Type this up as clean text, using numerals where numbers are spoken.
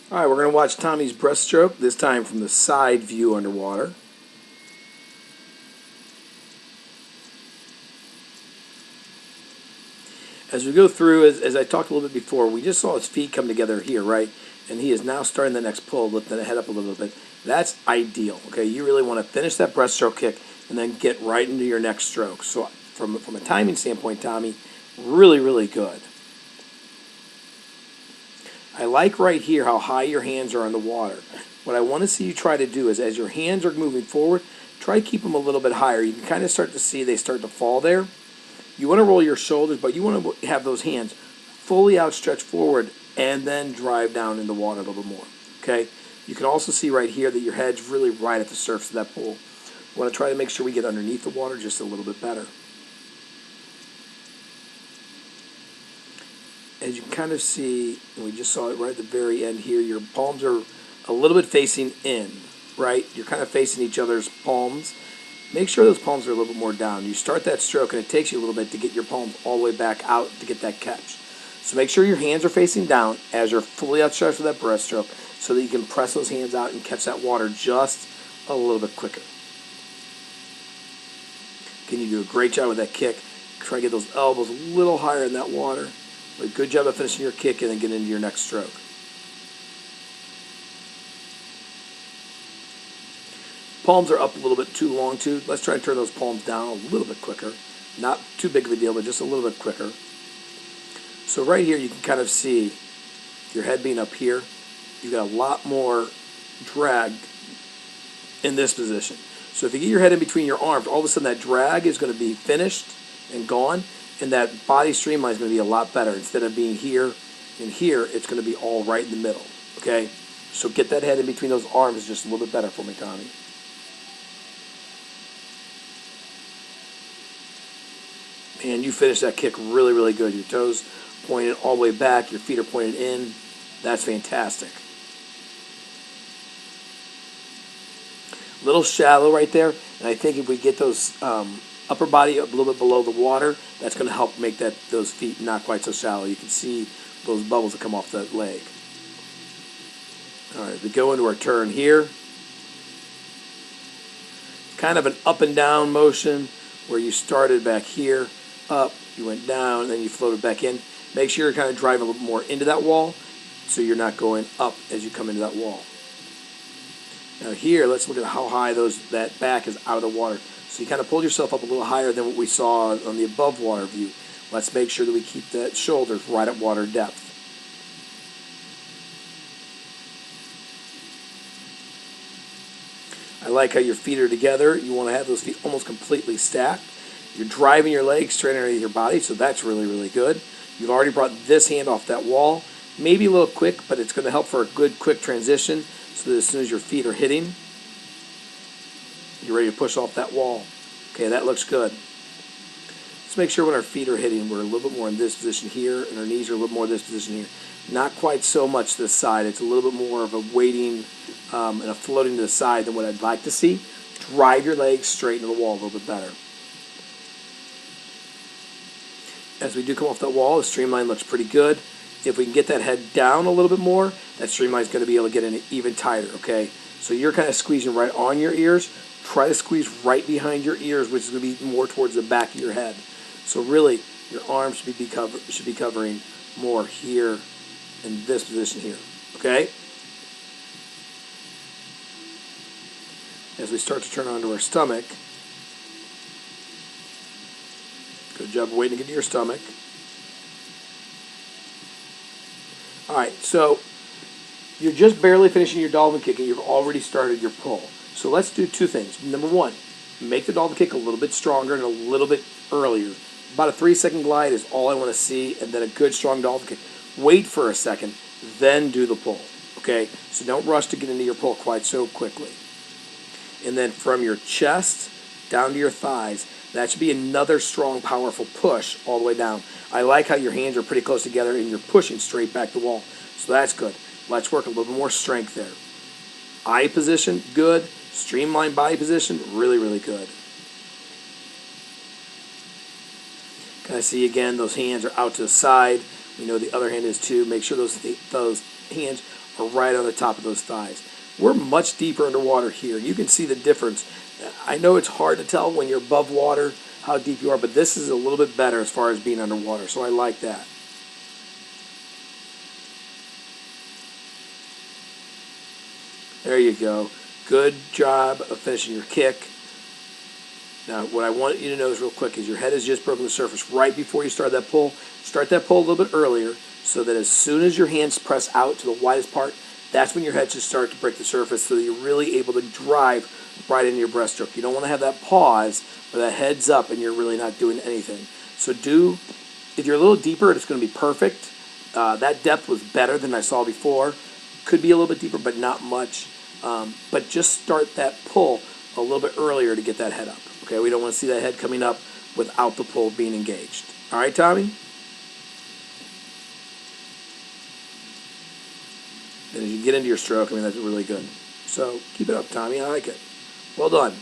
All right, we're going to watch Tommy's breaststroke, this time from the side view underwater. As we go through, as I talked a little bit before, we just saw his feet come together here, right? And he is now starting the next pull, lifting the head up a little bit. That's ideal, okay? You really want to finish that breaststroke kick and then get right into your next stroke. So from a timing standpoint, Tommy, really, really good. I like right here how high your hands are on the water. What I want to see you try to do is as your hands are moving forward, try to keep them a little bit higher. You can kind of start to see they start to fall there. You want to roll your shoulders, but you want to have those hands fully outstretched forward and then drive down in the water a little bit more. Okay? You can also see right here that your head's really right at the surface of that pool. We want to try to make sure we get underneath the water just a little bit better. As you can kind of see, and we just saw it right at the very end here, your palms are a little bit facing in, right? You're kind of facing each other's palms. Make sure those palms are a little bit more down. You start that stroke, and it takes you a little bit to get your palms all the way back out to get that catch. So make sure your hands are facing down as you're fully outstretched for that breaststroke so that you can press those hands out and catch that water just a little bit quicker. Can you do a great job with that kick? Try to get those elbows a little higher in that water. But good job of finishing your kick and then getting into your next stroke. Palms are up a little bit too long too. Let's try and turn those palms down a little bit quicker. Not too big of a deal, but just a little bit quicker. So right here you can kind of see your head being up here. You've got a lot more drag in this position. So if you get your head in between your arms, all of a sudden that drag is going to be finished and gone, and that body streamline is going to be a lot better. Instead of being here and here, it's going to be all right in the middle. Okay? So get that head in between those arms just a little bit better for me, Tommy. And you finish that kick really, really good. Your toes pointed all the way back. Your feet are pointed in. That's fantastic. A little shallow right there. And I think if we get those upper body a little bit below the water, that's going to help make those feet not quite so shallow. You can see those bubbles that come off that leg. All right, we go into our turn here. Kind of an up and down motion where you started back here, up, you went down, and then you floated back in. Make sure you're kind of driving a little more into that wall so you're not going up as you come into that wall. Now here, let's look at how high that back is out of the water. So you kind of pulled yourself up a little higher than what we saw on the above water view. Let's make sure that we keep that shoulders right at water depth. I like how your feet are together. You want to have those feet almost completely stacked. You're driving your legs straight underneath your body, so that's really, really good. You've already brought this hand off that wall. Maybe a little quick, but it's going to help for a good, quick transition so that as soon as your feet are hitting, you're ready to push off that wall. Okay, that looks good. Let's make sure when our feet are hitting, we're a little bit more in this position here, and our knees are a little more in this position here. Not quite so much this side. It's a little bit more of a weighting and a floating to the side than what I'd like to see. Drive your legs straight into the wall a little bit better. As we do come off that wall, the streamline looks pretty good. If we can get that head down a little bit more, that streamline is going to be able to get in even tighter, okay? So you're kind of squeezing right on your ears. Try to squeeze right behind your ears, which is going to be more towards the back of your head. So really, your arms should be covering more here in this position here, okay? As we start to turn onto our stomach, good job of waiting to get to your stomach. All right, so you're just barely finishing your dolphin kick and you've already started your pull. So let's do two things. Number one, make the dolphin kick a little bit stronger and a little bit earlier. About a 3-second glide is all I want to see, and then a good strong dolphin kick. Wait for a second, then do the pull, okay? So don't rush to get into your pull quite so quickly. And then from your chest down to your thighs, that should be another strong, powerful push all the way down. I like how your hands are pretty close together and you're pushing straight back the wall. So that's good. Let's work a little bit more strength there. Eye position, good. Streamline body position, really, really good. Kind of see again, those hands are out to the side. We know the other hand is too. Make sure those hands are right on the top of those thighs. We're much deeper underwater here. You can see the difference. I know it's hard to tell when you're above water how deep you are, but this is a little bit better as far as being underwater, so I like that. There you go. Good job of finishing your kick. Now, what I want you to know is real quick is your head has just broken the surface right before you start that pull. Start that pull a little bit earlier so that as soon as your hands press out to the widest part, that's when your head should start to break the surface so that you're really able to drive right into your breaststroke. You don't want to have that pause where that head's up and you're really not doing anything. So if you're a little deeper, it's going to be perfect. That depth was better than I saw before. Could be a little bit deeper, but not much. But just start that pull a little bit earlier to get that head up. Okay, we don't want to see that head coming up without the pull being engaged. All right, Tommy? And as you get into your stroke, I mean, that's really good. So keep it up, Tommy. I like it. Well done.